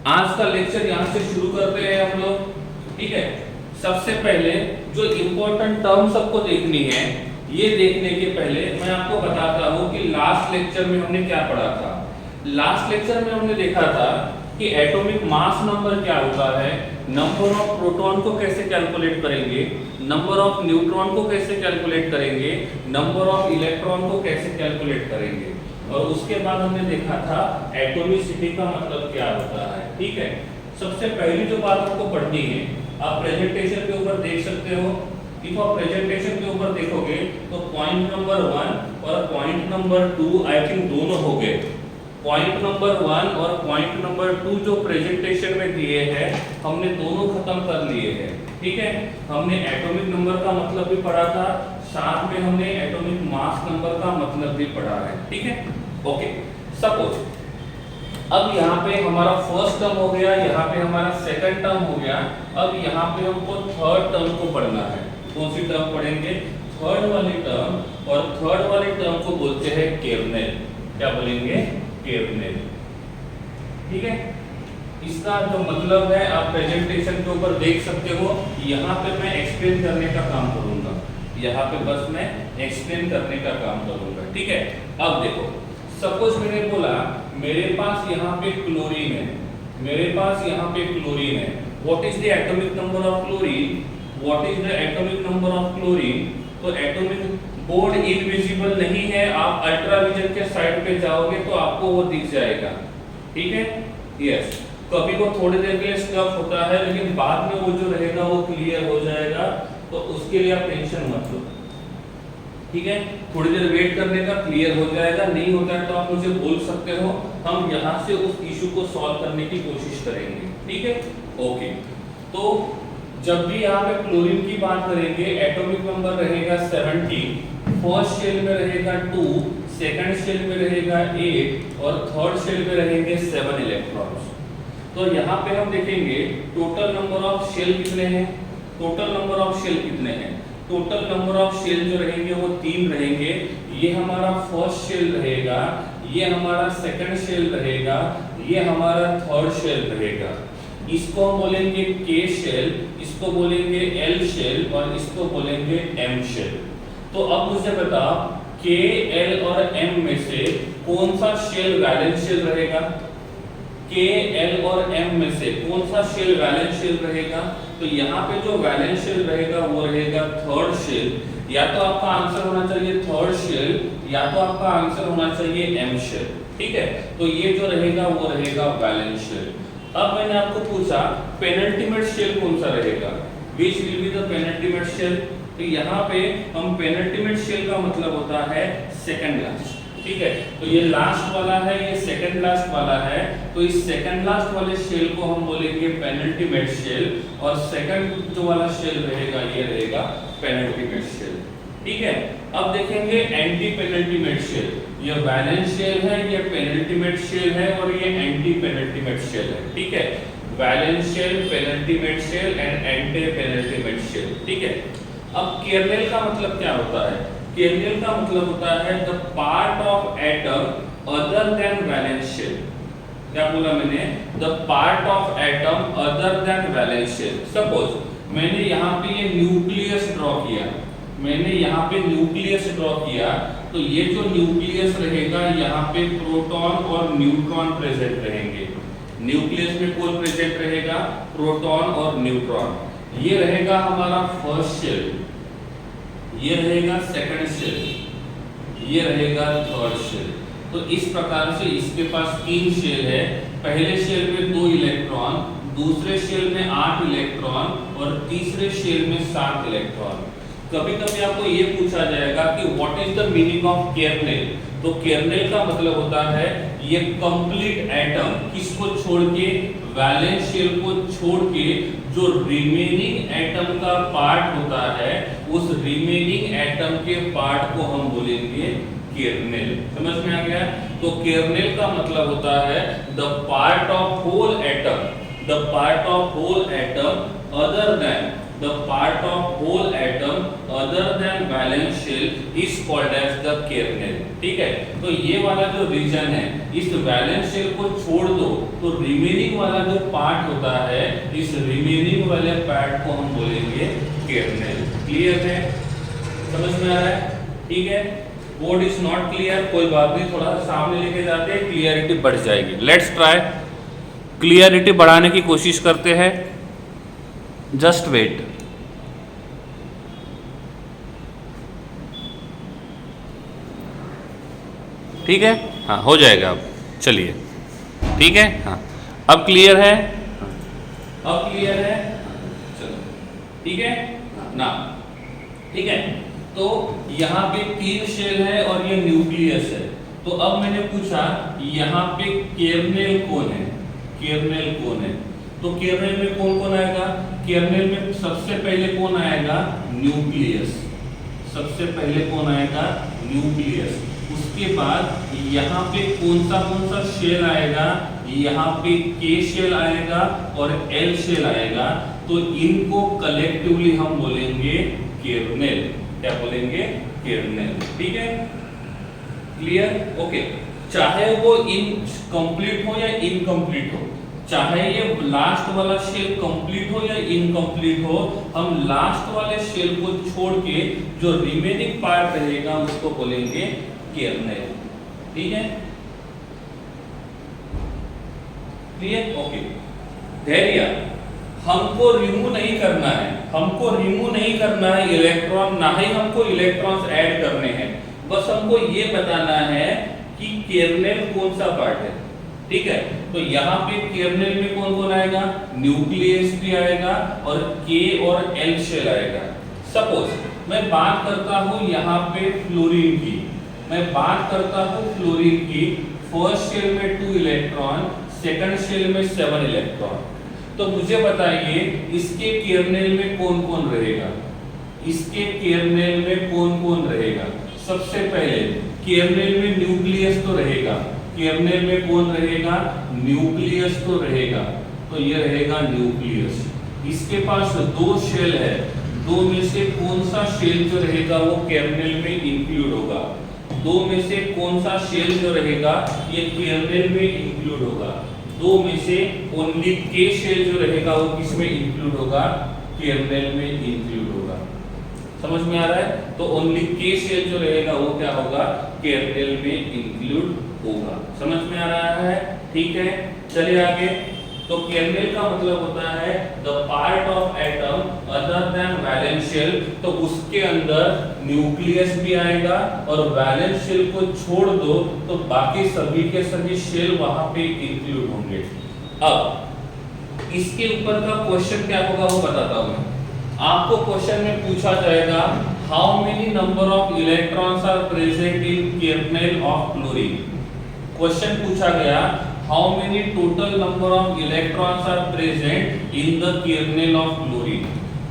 आज का लेक्चर यहाँ से शुरू करते हैं हम लोग। ठीक है, सबसे पहले जो इम्पोर्टेंट टर्म सबको देखनी है, ये देखने के पहले मैं आपको बताता हूँ कि लास्ट लेक्चर में हमने क्या पढ़ा था। लास्ट लेक्चर में हमने देखा था कि एटॉमिक मास नंबर क्या होता है, नंबर ऑफ प्रोटॉन को कैसे कैलकुलेट करेंगे, नंबर ऑफ न्यूट्रॉन को कैसे कैलकुलेट करेंगे, नंबर ऑफ इलेक्ट्रॉन को कैसे कैलकुलेट करेंगे, और उसके बाद हमने देखा था एटॉमिसिटी का मतलब क्या होता है। ठीक है, सबसे पहली जो बात आपको पढ़नी है, आप प्रेजेंटेशन के ऊपर देख सकते हो। इफ आप प्रेजेंटेशन के ऊपर देखोगे तो पॉइंट नंबर 1 और पॉइंट नंबर 2 आई थिंक दोनों हो गए। पॉइंट नंबर 1 और पॉइंट नंबर 2 जो प्रेजेंटेशन में दिए हैं हमने दोनों खत्म कर लिए हैं। ठीक है, हमने एटॉमिक नंबर का मतलब भी पढ़ा था, साथ में हमने एटॉमिक मास नंबर का मतलब भी पढ़ा है। ठीक है, ओके। सपोज अब यहाँ पे हमारा फर्स्ट टर्म हो गया, यहाँ पे हमारा सेकंड टर्म हो गया। अब यहाँ पे हमको थर्ड टर्म को पढ़ना है। कौन सी टर्म पढ़ेंगे? थर्ड वाली टर्म, और थर्ड वाली टर्म को बोलते हैं केर्नेल। क्या बोलेंगे? केर्नेल। ठीक है, इसका जो मतलब है आप प्रेजेंटेशन के ऊपर देख सकते हो। यहाँ पे मैं एक्सप्लेन करने का काम करूंगा, यहाँ पे बस मैं एक्सप्लेन करने का काम करूंगा। ठीक है, अब देखो, सपोज मैंने बोला मेरे पास यहाँ पे क्लोरीन है, मेरे पास यहाँ पे क्लोरीन है। What is the atomic number of chlorine? What is the atomic number of chlorine? तो एटॉमिक बोर्ड इनविजिबल नहीं है, आप अल्ट्राविजन के साइड पे जाओगे तो आपको वो दिख जाएगा। ठीक है, यस। कभी वो थोड़ी देर के लिए स्टफ होता है, लेकिन बाद में वो जो रहेगा वो क्लियर हो जाएगा, तो उसके लिए आप टेंशन मत लो। ठीक है, थोड़ी देर वेट करने का, क्लियर हो जाएगा। नहीं होता है तो आप मुझे बोल सकते हो, हम यहाँ से उस इशू को सॉल्व करने की कोशिश करेंगे। ठीक है, ओके। तो जब भी यहाँ पे क्लोरीन की बात करेंगे, एटॉमिक नंबर रहेगा 17, फर्स्ट शेल में रहेगा 2, सेकंड शेल में रहेगा 8, और थर्ड शेल में रहेंगे 7 इलेक्ट्रॉन्स। तो यहाँ पे हम देखेंगे टोटल नंबर ऑफ शेल कितने हैं। टोटल नंबर ऑफ शेल कितने हैं? टोटल नंबर ऑफ शेल जो रहेंगे वो 3 रहेंगे। ये हमारा फर्स्ट शेल रहेगा, ये हमारा सेकंड शेल रहेगा, ये हमारा थर्ड शेल रहेगा। इसको हम बोलेंगे के शेल, इसको बोलेंगे एल शेल, और इसको बोलेंगे एम शेल। तो अब मुझे बताओ, के, एल और एम में से कौन सा शेल वैलेंस शेल रहेगा? के, एल और एम में से कौन सा शेल वैलेंस शेल रहेगा? तो यहाँ पे जो वैलेंस शेल रहेगा वो रहेगा थर्ड शेल। या तो आपका आंसर होना चाहिए थर्ड शेल, या तो आपका आंसर होना चाहिए एम शेल। ठीक है, तो ये जो रहेगा वो रहेगा वैलेंस शेल। अब मैंने आपको पूछा पेनल्टीमेट शेल कौन सा रहेगा? Which will be the penultimate shell? तो यहाँ पे हम पेनल्टीमेट शेल का मतलब होता है सेकंड लास्ट। ठीक है, तो ये लास्ट वाला है, ये सेकंड लास्ट वाला है, तो इस सेकंड लास्ट वाले शेल को हम बोलेंगे पेनल्टीमेट शेल, और सेकंड जो वाला शेल रहेगा ये रहेगा पेनल्टीमेट शेल। ठीक है, अब देखेंगे एंटी पेनल्टीमेट शेल। ये वैलेंस शेल है, ये पेनल्टीमेट शेल है, और ये एंटी पेनल्टीमेट शेल है। ठीक है, valence shell, penultimate shell and antepenultimate shell. ठीक है, अब केर्नेल का मतलब क्या होता है? केर्नेल का मतलब होता है the part of atom other than valence shell. क्या बोला मैंने? The part of atom other than valence shell. Suppose मैंने यहाँ पे ये न्यूक्लियस ड्रॉ किया, मैंने यहाँ पे न्यूक्लियस ड्रॉ किया, तो ये जो न्यूक्लियस रहेगा यहाँ पे प्रोटॉन और न्यूट्रॉन प्रेजेंट रहेंगे। न्यूक्लियस में कौन प्रेजेंट रहेगा? प्रोटॉन और न्यूट्रॉन। ये रहेगा हमारा फर्स्ट शेल, ये रहेगा सेकंड शेल, ये रहेगा थर्ड शेल। तो इस प्रकार से इसके पास 3 शेल है। पहले शेल में 2 इलेक्ट्रॉन, दूसरे शेल में 8 इलेक्ट्रॉन, और तीसरे शेल में 7 इलेक्ट्रॉन। कभी कभी आपको ये पूछा जाएगा कि what is the meaning of kernel? तो केर्नेल का मतलब होता है ये कंप्लीट एटम, किसको छोड़ के? वैलेंस शेल को छोड़ के जो रिमेनिंग एटम का पार्ट होता है, उस रिमेनिंग एटम के पार्ट को हम बोलेंगे केर्नेल। समझ में आ गया? तो केर्नेल का मतलब होता है the part of whole atom, the part of whole atom other than the part of whole atom other than valence shell is called as the kernel। ठीक है, तो ये वाला जो रीजन है, इस वैलेंस शेल को छोड़ दो तो रिमेनिंग वाला जो पार्ट होता है, इस रिमेनिंग वाले पार्ट को हम बोलेंगे केर्नेल। क्लियर है, समझ में आ रहा है? ठीक है, बोर्ड इज नॉट क्लियर, कोई बात नहीं, थोड़ा सा सामने लेके जाते हैं, क्लियरिटी बढ़ जाएगी। लेट्स ट्राई, क्लियरिटी बढ़ाने की कोशिश करते हैं, जस्ट वेट। ठीक है, हाँ हो जाएगा अब, चलिए ठीक है, हाँ अब क्लियर है, अब क्लियर है, चलो ठीक है ना। ठीक है, तो यहाँ पे 3 शेल है और ये न्यूक्लियस है। तो अब मैंने पूछा यहाँ पे केर्नेल कौन है, केर्नेल कौन है? तो केर्नेल में कौन कौन आएगा? केर्नेल में सबसे पहले कौन आएगा? न्यूक्लियस। सबसे पहले कौन आएगा? न्यूक्लियस। उसके बाद यहाँ पे कौन सा शेल आएगा? यहाँ पे के शेल आएगा और एल शेल आएगा। तो इनको कलेक्टिवली हम बोलेंगे केर्नेल। क्या बोलेंगे? केर्नेल। ठीक है, क्लियर? ओके, चाहे वो इनकम्प्लीट हो या इनकम्प्लीट हो, चाहे ये लास्ट वाला शेल कंप्लीट हो या इनकम्प्लीट हो, हम लास्ट वाले शेल को छोड़ के जो रिमेनिंग पार्ट रहेगा उसको बोलेंगे केर्नेल। ठीक है, क्लियर? ओके, धैर्य, हमको रिमूव नहीं करना है, हमको रिमूव नहीं करना है इलेक्ट्रॉन, ना ही हमको इलेक्ट्रॉन्स ऐड करने हैं, बस हमको ये बताना है कि केर्नेल कौन सा पार्ट है। ठीक है, तो यहाँ पे केर्नेल में कौन कौन आएगा? न्यूक्लियस भी आएगा और के और एल शेल आएगा। सपोज मैं बात करता हूँ यहाँ पे फ्लोरीन की, मैं बात करता हूँ फ्लोरीन की, फर्स्ट शेल में 2 इलेक्ट्रॉन, सेकंड शेल में 7 इलेक्ट्रॉन। तो मुझे बताइए इसके केर्नेल में कौन कौन रहेगा? इसके केर्नेल में कौन कौन रहेगा? सबसे पहले केर्नेल में न्यूक्लियस तो रहेगा, केर्नेल में कौन रहेगा? न्यूक्लियस तो रहेगा, तो ये रहेगा न्यूक्लियस। इसके पास 2 शेल है, 2 में से कौन सा शेल जो रहेगा वो केर्नेल में इंक्लूड होगा? 2 में से कौन सा शेल जो रहेगा ये केर्नेल में इंक्लूड होगा? 2 में से ओनली के शेल जो रहेगा वो किसमें इंक्लूड होगा? केर्नेल में इंक्लूड होगा। समझ में आ रहा है? तो ओनली के शेल जो रहेगा वो क्या होगा? केर्नेल में इंक्लूड होगा। समझ में आ रहा है? ठीक है, चलिए आगे। तो केर्नेल का मतलब होता है the part of atom other than valence shell. तो उसके अंदर न्यूक्लियस भी आएगा और वैलेंस शेल को छोड़ दो तो बाकी सभी के सभी शेल वहां पे इंक्लूड होंगे। अब इसके ऊपर का क्वेश्चन क्या होगा वो बताता हूं मैं आपको। क्वेश्चन में पूछा जाएगा how many number of electrons are present in kernel of chlorine. Question पूछा गया how many total number of electrons are present in the kernel of chlorine.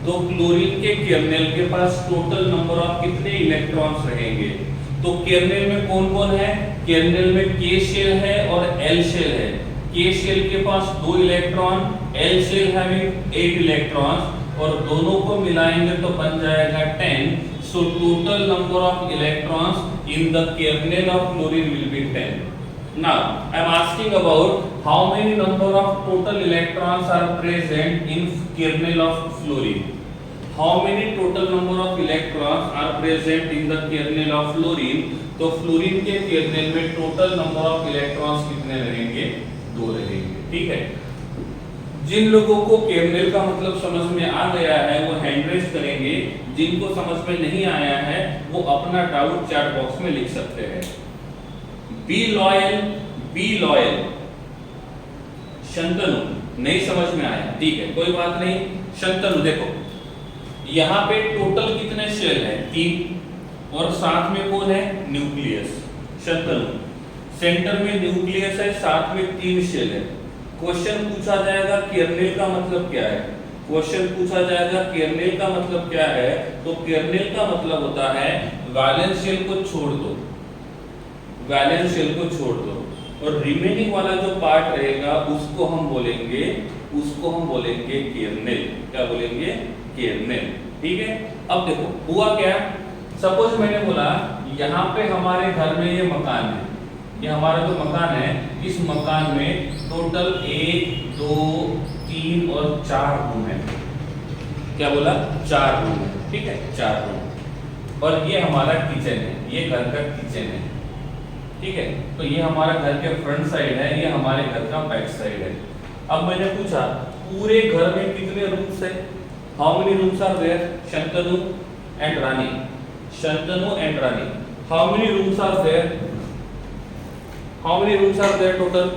तो क्लोरीन के केर्नेल के पास टोटल नंबर ऑफ कितने इलेक्ट्रॉन्स रहेंगे? तो kernel में कौन कौन है? केर्नेल में के शेल है और एल शेल है। के शेल के पास 2 electron, L shell having 8 electrons, और दोनों को मिलाएंगे तो बन जाएगा 10। So total number of electrons in the kernel of chlorine will be 10। Now I am asking about how many number of total electrons are present in kernel of fluorine. How many total number of electrons are present in the kernel of fluorine? तो fluorine के kernel में total number of electrons कितने रहेंगे? 2 रहेंगे। ठीक है, जिन लोगों को केर्नेल का मतलब समझ में आ गया है वो हैंड रेज करेंगे, जिनको समझ में नहीं आया है वो अपना डाउट चैट बॉक्स में लिख सकते हैं। Be loyal, be loyal. Shantanu नहीं समझ में आया, ठीक है कोई बात नहीं। शंतनु देखो यहाँ पे टोटल कितने शेल है? 3, और साथ में कौन है? न्यूक्लियस। शंतनु सेंटर में न्यूक्लियस है, साथ में 3 शेल है। क्वेश्चन पूछा जाएगा केर्नेल का मतलब क्या है? क्वेश्चन पूछा जाएगा केर्नेल का मतलब क्या है? तो केर्नेल का मतलब होता है वैलेंस शेल को छोड़ दो, वैलेंस शेल को छोड़ दो। और रिमेनिंग वाला जो पार्ट रहेगा उसको हम बोलेंगे केर्नेल। क्या बोलेंगे? केर्नेल। ठीक है। अब देखो हुआ क्या, सपोज मैंने बोला यहाँ पे हमारे घर में ये मकान है, ये हमारा जो मकान है, इस मकान में टोटल 1 2 3 और 4 रूम है। क्या बोला? 4 रूम है। ठीक है, 4 रूम। और ये हमारा किचन है, ये घर का किचन है। ठीक है, तो ये हमारा घर के फ्रंट साइड है, ये हमारे घर का बैक साइड है। अब मैंने पूछा पूरे घर में कितने रूम्स है? How many rooms are there? Shantanu and Rani, Shantanu and Rani, how many rooms are there? How many rooms are there total?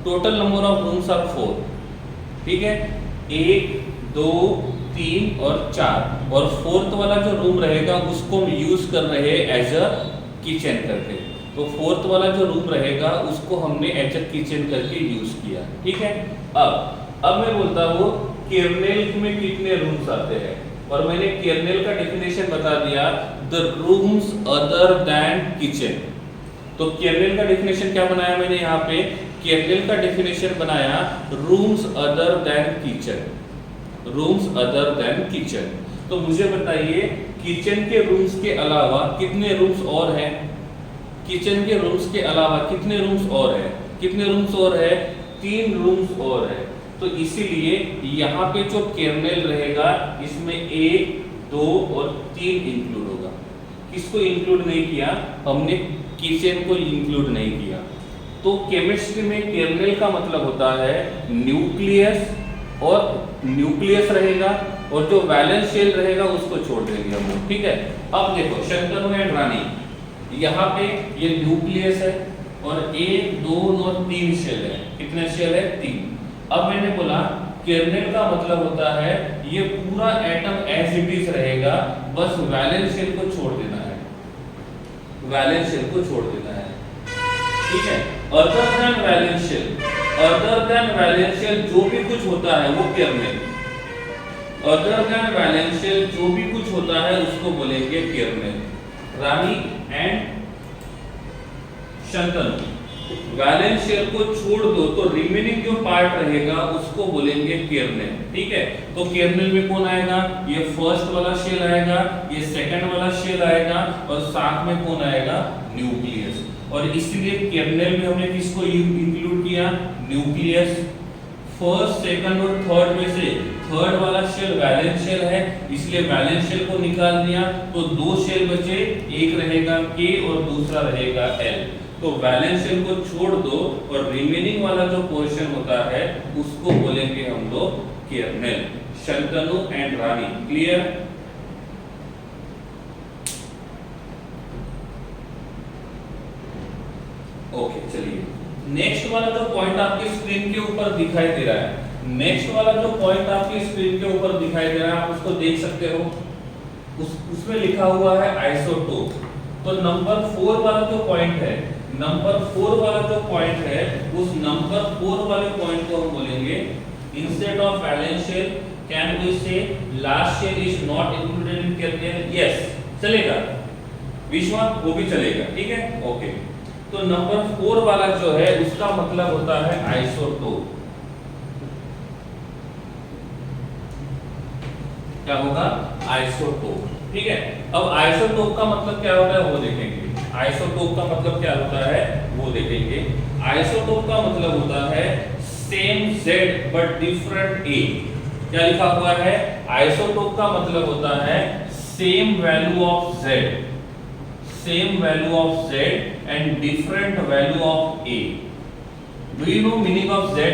Total number of rooms are 4। ठीक है, 1 2 3 और 4, और फोर्थ वाला जो रूम रहेगा उसको हम यूज कर रहे हैं एज अ किचन करके। तो फोर्थ वाला जो रूम रहेगा उसको हमने एज अ किचन करके यूज किया। ठीक है। अब मैं बोलता हूँ केर्नेल में कितने रूम्स आते हैं, और मैंने केर्नेल का डेफिनेशन बता दिया, the rooms other than kitchen. तो केर्नेल का डेफिनेशन क्या बनाया मैंने यहाँ पे? केर्नेल का डेफिनेशन बनाया rooms other than kitchen, rooms other than kitchen. तो मुझे बताइए किचन के रूम्स के अलावा कितने रूम्स और हैं? किचन के रूम्स के अलावा कितने रूम्स और है? कितने रूम्स और है? 3 रूम्स और है। तो इसीलिए यहाँ पे जो केर्नेल रहेगा इसमें 1 2 और 3 इंक्लूड होगा। किसको इंक्लूड नहीं किया? हमने किचन को इंक्लूड नहीं किया। तो केमिस्ट्री में केर्नेल का मतलब होता है न्यूक्लियस, और न्यूक्लियस रहेगा, और जो वैलेंस शेल रहेगा उसको छोड़ देंगे हम लोग। ठीक है। अब देखो शंतनु एंड रानी, यहाँ पे ये न्यूक्लियस है, और 1 2 और 3 शेल है। कितने शेल है? 3। अब मैंने बोला केर्नेल का मतलब होता है ये पूरा एटम एज इट इज रहेगा, बस वैलेंस शेल को छोड़ देना है, वैलेंस शेल को छोड़ देना है। ठीक है। Other than valence shell, other than valence shell जो भी कुछ होता है वो kernel, other than valence shell जो भी कुछ होता है उसको बोलेंगे kernel. Rani and Shantanu, valence shell को छोड़ दो तो रिमेनिंग जो पार्ट रहेगा उसको बोलेंगे केर्नेल। ठीक है। तो केर्नेल में कौन आएगा? ये फर्स्ट वाला शेल आएगा, ये सेकंड वाला शेल आएगा, और साथ में कौन आएगा? न्यूक्लियस। और इसीलिए केर्नेल में हमने किसको इंक्लूड किया? न्यूक्लियस। फर्स्ट सेकंड और थर्ड में से थर्ड वाला शेल वैलेंस शेल है, इसलिए वैलेंस शेल को निकाल दिया, तो 2 शेल बचे, एक रहेगा K और दूसरा रहेगा L। तो वैलेंस शेल को छोड़ दो और रिमेनिंग वाला जो पोर्शन होता है उसको बोलेंगे हम लोग kernel. Shantanu and Rani, clear? Okay, चलिए नेक्स्ट वाला जो पॉइंट आपकी स्क्रीन के ऊपर दिखाई दे रहा है, नेक्स्ट वाला जो पॉइंट आपकी स्क्रीन के ऊपर दिखाई दे रहा है आप उसको देख सकते हो। उसमें लिखा हुआ है आइसोटोप। तो नंबर 4 वाला जो पॉइंट है, नंबर 4 वाला जो पॉइंट है, उस नंबर 4 वाले पॉइंट को हम बोलेंगे instead of valence shell can we say last shell is not included in kernel? Yes, चलेगा विश्वा, वो भी चलेगा। ठीक है, ओके। तो नंबर 4 वाला जो है उसका मतलब होता है आइसोटोप। क्या होगा? आइसोटोप। ठीक है। अब आइसोटोप का मतलब क्या होता है वो देखेंगे। आइसोटोप का मतलब क्या होता है वो देखेंगे। आइसोटोप का मतलब होता है same Z but different A। क्या लिखा हुआ है? आइसोटोप का मतलब होता है same value of Z, same value of Z and different value of A। Do you know meaning of Z?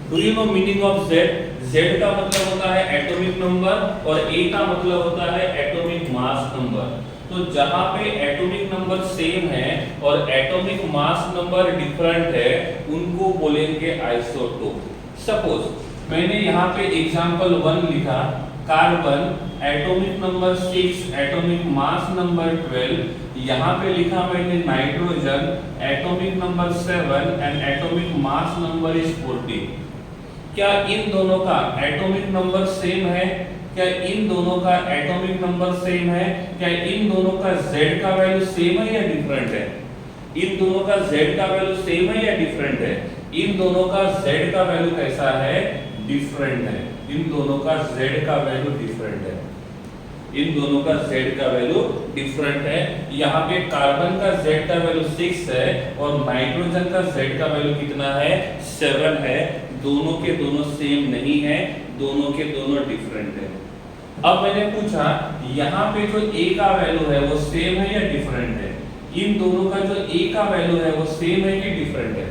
Do you know meaning of Z? Z का मतलब होता है एटॉमिक नंबर और A का मतलब होता है एटॉमिक मास नंबर। तो जहां पे एटॉमिक नंबर सेम है और एटॉमिक मास नंबर डिफरेंट है उनको बोलेंगे आइसोटोप। सपोज मैंने यहाँ पे एग्जांपल 1 लिखा, carbon atomic number 6, atomic mass number 12। यहाँ पे लिखा मैंने nitrogen atomic number 7 and atomic mass number is 14। क्या इन दोनों का एटॉमिक नंबर सेम है? क्या इन दोनों का एटॉमिक नंबर सेम है? क्या इन दोनों का Z का वैल्यू सेम है या डिफरेंट है? इन दोनों का z का वैल्यू सेम है या डिफरेंट है? इन दोनों का z का वैल्यू कैसा है? डिफरेंट है। इन दोनों का z का वैल्यू डिफरेंट है। इन दोनों का z का वैल्यू डिफरेंट है। यहाँ पे कार्बन का z का वैल्यू 6 है और नाइट्रोजन का z का वैल्यू कितना है? 7 है। दोनों के दोनों सेम नहीं है, दोनों के दोनों डिफरेंट है। अब मैंने पूछा यहाँ पे जो a का वैल्यू है वो सेम है या डिफरेंट है? इन दोनों का जो a का वैल्यू है वो सेम है कि डिफरेंट है?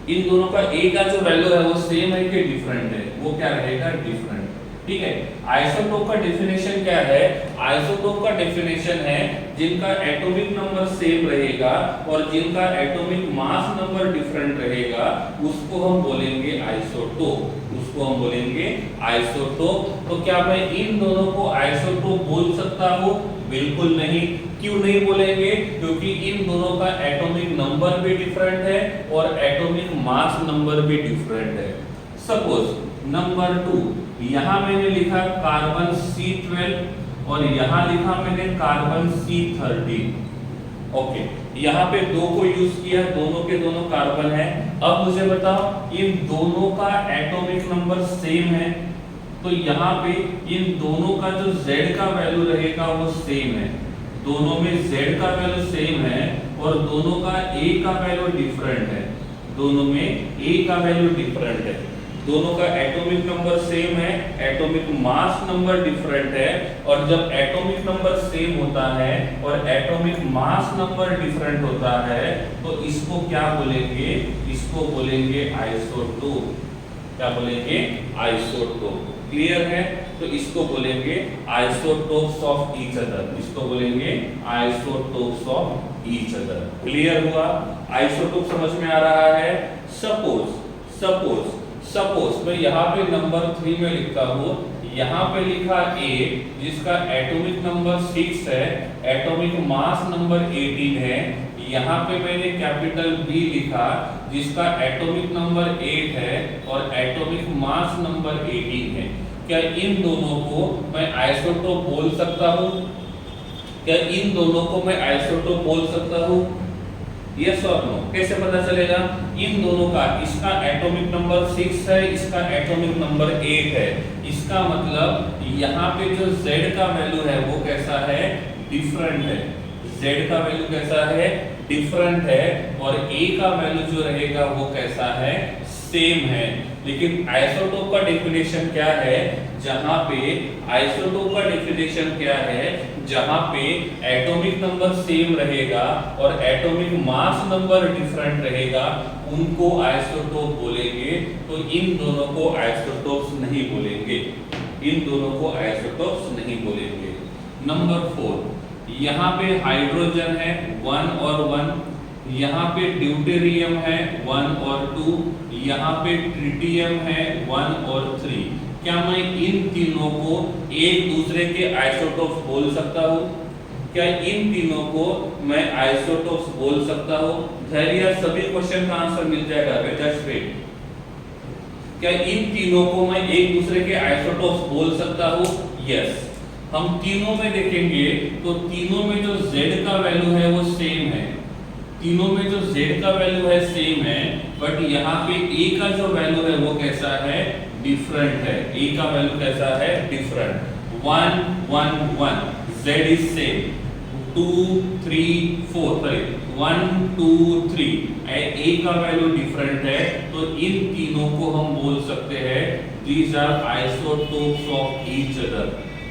इन दोनों का a का जो वैल्यू है वो सेम है कि डिफरेंट है? वो क्या रहेगा? डिफरेंट। ठीक है। आइसोटोप का डेफिनेशन क्या है? आइसोटोप का डेफिनेशन है जिनका एटॉमिक नंबर सेम रहेगा और जिनका एटॉमिक मास नंबर डिफरेंट रहेगा उसको हम बोलेंगे आइसोटोप। उसको हम बोलेंगे आइसोटोप। तो क्या मैं इन दोनों को आइसोटोप बोल सकता हूँ? बिल्कुल नहीं। क्यों नहीं बोलेंगे? क्योंकि इन दोनों का एटॉमिक नंबर भी डिफरेंट है और एटॉमिक मास नंबर भी डिफरेंट है। सपोज नंबर 2, यहाँ मैंने लिखा कार्बन C12 और यहाँ लिखा मैंने कार्बन C13। ओके, यहाँ पे दो को यूज किया, दोनों के दोनों कार्बन है। अब मुझे बताओ इन दोनों का एटॉमिक नंबर सेम है, तो यहाँ पे इन दोनों का जो Z का वैल्यू रहेगा वो सेम है। दोनों में Z का वैल्यू सेम है और दोनों का A का वैल्यू डिफरेंट है। दोनों में A का वैल्यू डिफरेंट है। दोनों का एटॉमिक नंबर सेम है, एटॉमिक मास नंबर डिफरेंट है। और जब एटॉमिक नंबर सेम होता है और एटॉमिक मास नंबर डिफरेंट होता है तो इसको क्या बोलेंगे? इसको बोलेंगे आइसोटोप। क्या बोलेंगे? आइसोटोप। क्लियर है? तो इसको बोलेंगे आइसोटोप्स ऑफ ईच अदर। इसको बोलेंगे isotopes of each other. Clear हुआ? आइसोटोप समझ में आ रहा है? सपोज मैं यहाँ पे नंबर 3 में लिखता हूँ, यहाँ पे लिखा A जिसका एटॉमिक नंबर 6 है, एटॉमिक मास नंबर 18 है। यहाँ पे मैंने कैपिटल B लिखा जिसका एटॉमिक नंबर 8 है और एटॉमिक मास नंबर 18 है। क्या इन दोनों को मैं आइसोटोप बोल सकता हूँ? क्या इन दोनों को मैं आइसोटोप बोल सकता हूँ? यस और नो? कैसे पता चलेगा? इन दोनों का, इसका एटॉमिक नंबर 6 है, इसका एटॉमिक नंबर 8 है। इसका मतलब यहाँ पे जो Z का वैल्यू है वो कैसा है? डिफरेंट है। Z का वैल्यू कैसा है? डिफरेंट है। और A का वैल्यू जो रहेगा वो कैसा है? सेम है। लेकिन आइसोटोप का डेफिनेशन क्या है? जहां पे आइसोटोप का डेफिनेशन क्या है? जहां पे एटॉमिक नंबर सेम रहेगा और एटॉमिक मास नंबर डिफरेंट रहेगा उनको आइसोटोप बोलेंगे। तो इन दोनों को आइसोटोप्स नहीं बोलेंगे। इन दोनों को आइसोटोप्स नहीं बोलेंगे। नंबर 4, यहाँ पे हाइड्रोजन है 1 और 1, यहाँ पे ड्यूटेरियम है 1 और 2, यहाँ पे ट्रिटियम है 1 और 3। क्या मैं इन तीनों को एक दूसरे के आइसोटोप्स बोल सकता हूँ? क्या इन तीनों को मैं आइसोटोप्स बोल सकता हूँ? धैर्य, सभी क्वेश्चन का आंसर मिल जाएगा। Just wait. क्या इन तीनों को मैं एक दूसरे के आइसोटोप्स बोल सकता हूँ? यस। हम तीनों में देखेंगे तो तीनों में जो Z का वैल्यू है वो सेम है। तीनों में जो Z का वैल्यू है सेम है, बट यहाँ पे A का जो वैल्यू है वो कैसा है? डिफरेंट है। A का वैल्यू कैसा है? Different. 1 1 1 Z is same. 2 3 4 sorry 1 2 3 A का वैल्यू डिफरेंट है। तो इन तीनों को हम बोल सकते हैं these are isotopes of each other।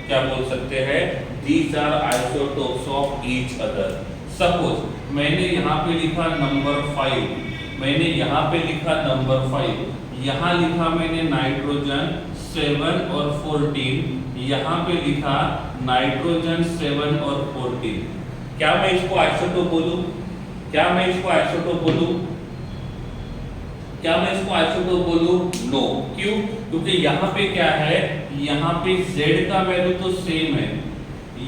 क्या बोल सकते हैं? these are isotopes of each other। Suppose मैंने यहाँ पे लिखा नंबर 5, मैंने यहाँ पे लिखा नंबर 5, यहाँ लिखा मैंने नाइट्रोजन 7 और 14, यहाँ पे लिखा नाइट्रोजन 7 और 14। क्या मैं इसको आइसोटोप बोलूं? क्या मैं इसको आइसोटोप बोलूं? क्या मैं इसको आइसोटोप बोलूं? नो। क्यों? क्योंकि यहाँ पे क्या है? यहाँ पे Z का वैल्यू तो सेम है,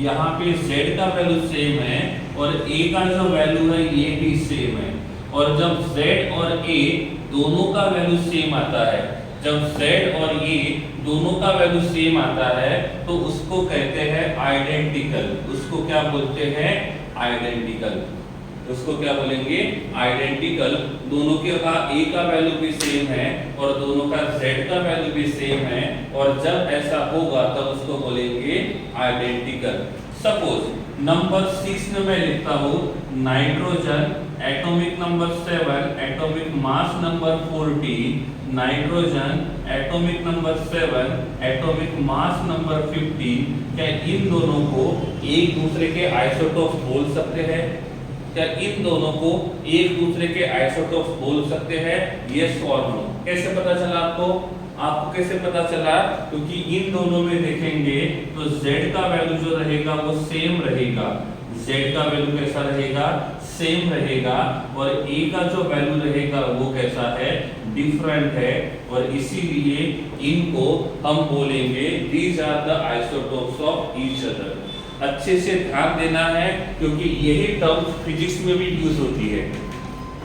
यहाँ पे Z का वैल्यू सेम है और A का जो वैल्यू है ये भी सेम है। और जब Z और A दोनों का वैल्यू सेम आता है, जब Z और A दोनों का वैल्यू सेम आता है तो उसको कहते हैं आइडेंटिकल। उसको क्या बोलते हैं? आइडेंटिकल। उसको क्या बोलेंगे, आइडेंटिकल। दोनों के का ए का वैल्यू भी सेम है और दोनों का जेड का वैल्यू भी सेम है, और जब ऐसा होगा तब उसको बोलेंगे आइडेंटिकल। सपोज नंबर 6 में मैं लिखता हूँ nitrogen atomic number 7, atomic mass number 14, nitrogen atomic number 7, atomic mass number 15। क्या इन दोनों को एक दूसरे के आइसोटोप्स बोल सकते हैं? क्या इन दोनों को एक दूसरे के आइसोटोप्स बोल सकते हैं? यस और नो। कैसे पता चला आपको? आपको कैसे पता चला? क्योंकि इन दोनों में देखेंगे तो Z का वैल्यू जो रहेगा वो सेम रहेगा। Z का वैल्यू कैसा रहेगा? सेम रहेगा। और A का जो वैल्यू रहेगा वो कैसा है? डिफरेंट है। और इसीलिए इनको हम बोलेंगे these are the isotopes of each other। अच्छे से ध्यान देना है क्योंकि यही टर्म्स फिजिक्स में भी यूज होती है।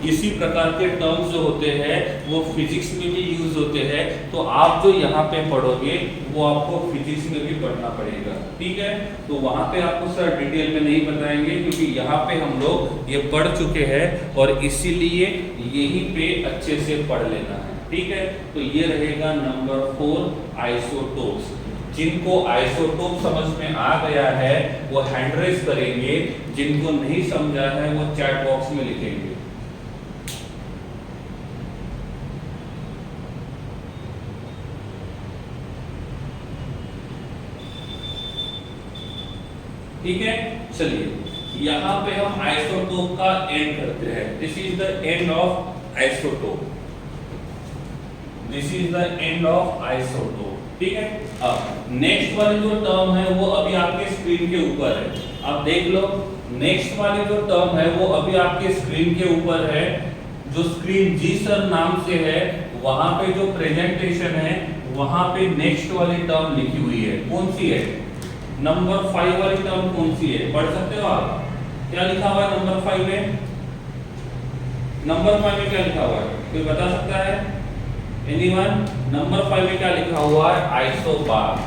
इसी प्रकार के टर्म्स जो होते हैं वो फिजिक्स में भी यूज होते हैं। तो आप जो यहाँ पे पढ़ोगे वो आपको फिजिक्स में भी पढ़ना पड़ेगा, ठीक है? तो वहाँ पे आपको सर डिटेल में नहीं बताएंगे क्योंकि यहाँ पे हम लोग ये पढ़ चुके हैं और इसीलिए यहीं पे अच्छे से पढ़ लेना है, ठीक है? तो ये रहेगा नंबर 4 आइसोटोप्स। जिनको आइसोटोप समझ में आ गया है वो हैंड रेज करेंगे, जिनको नहीं समझा है वो चैट बॉक्स में लिखेंगे। ठीक है, चलिए यहाँ पे हम आइसोटोप का एंड करते हैं। This is the end of isotope. This is the end of isotope, ठीक है? अब नेक्स्ट वाली जो टर्म है वो अभी आपके स्क्रीन के ऊपर है। अब देख लो, नेक्स्ट वाली जो टर्म है वो अभी आपके स्क्रीन के ऊपर है। जो स्क्रीन जी सर नाम से है वहां पे जो प्रेजेंटेशन है वहां पे नेक्स्ट वाली टर्म लिखी हुई है। कौन सी है? नंबर 5 वाली टर्म कौन सी है? पढ़ सकते हो आप? क्या लिखा हुआ है नंबर 5 में? नंबर 5 में क्या लिखा हुआ है? कोई बता सकता है? एनीवन? नंबर 5 में क्या लिखा हुआ है? आइसोबार।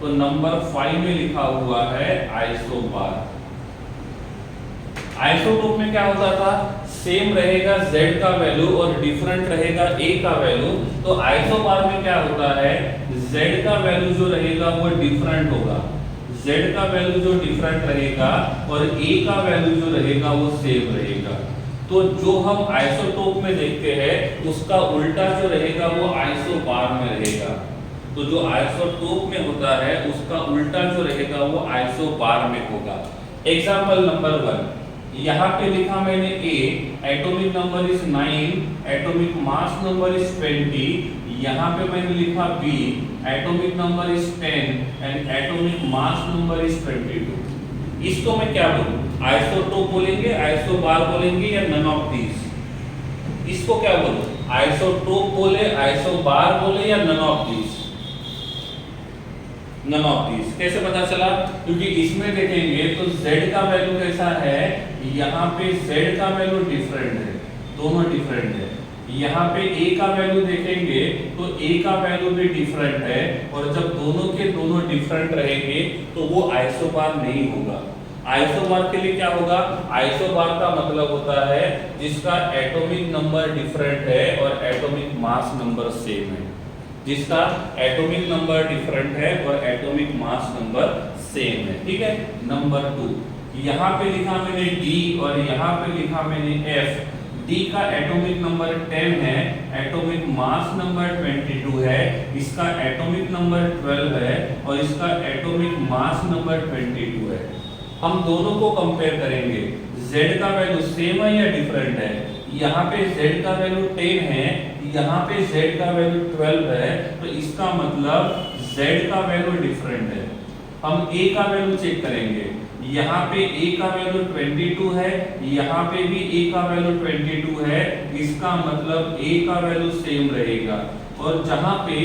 तो नंबर 5 में लिखा हुआ है आइसोबार। आइसोटोप में क्या होता था? सेम रहेगा Z का वैल्यू और डिफरेंट रहेगा A का वैल्यू। तो आइसोबार में क्या होता है? Z का वैल्यू जो रहेगा वो डिफरेंट होगा। Z का वैल्यू जो डिफरेंट रहेगा और A का वैल्यू जो रहेगा वो सेम रहेगा। तो जो हम आइसोटोप में देखते हैं उसका उल्टा जो रहेगा वो आइसोबार में रहेगा। तो जो आइसोटोप में होता है उसका उल्टा जो रहेगा वो आइसोबार में होगा। एग्जांपल नंबर 1, यहाँ पे लिखा मैंने A, atomic number is 9, atomic mass number is 20। यहाँ पे मैंने लिखा B, atomic number is 10 and atomic mass number is 22। इसको मैं क्या बोलूं? आइसोटोप बोलेंगे, आइसोबार बोलेंगे या नन ऑफ दीज? इसको क्या बोलूं? आइसोटोप बोले, आइसोबार बोले या none of these? None of these. कैसे पता चला? क्योंकि इसमें देखेंगे तो Z का वैल्यू कैसा है? यहाँ पे Z का वैल्यू डिफरेंट है, दोनों डिफरेंट है। यहाँ पे A का वैल्यू देखेंगे तो A का वैल्यू भी डिफरेंट है, और जब दोनों के दोनों डिफरेंट रहेंगे तो वो आइसोबार नहीं होगा। आइसोबार के लिए क्या होगा? आइसोबार का मतलब होता है जिसका एटॉमिक नंबर डिफरेंट है और एटॉमिक मास नंबर सेम है। जिसका एटॉमिक नंबर डिफरेंट है और एटॉमिक मास नंबर सेम है, ठीक है? नंबर 2, यहाँ पे लिखा मैंने D और यहाँ पे लिखा मैंने F। D का एटॉमिक नंबर 10 है, एटॉमिक मास नंबर 22 है, इसका एटॉमिक नंबर 12 है और इसका एटॉमिक मास नंबर 22 है। हम दोनों को कंपेयर करेंगे। Z का वैल्यू सेम है या डिफरेंट है? यहाँ पे Z का वैल्यू 10 है, यहाँ पे Z का वैल्यू 12 है, तो इसका मतलब Z का वैल्यू डिफरेंट है। हम A का वैल्यू चेक करेंगे। यहाँ पे A का वैल्यू 22 है, यहाँ पे भी A का वैल्यू 22 है, इसका मतलब A का वैल्यू सेम रहेगा। और जहाँ पे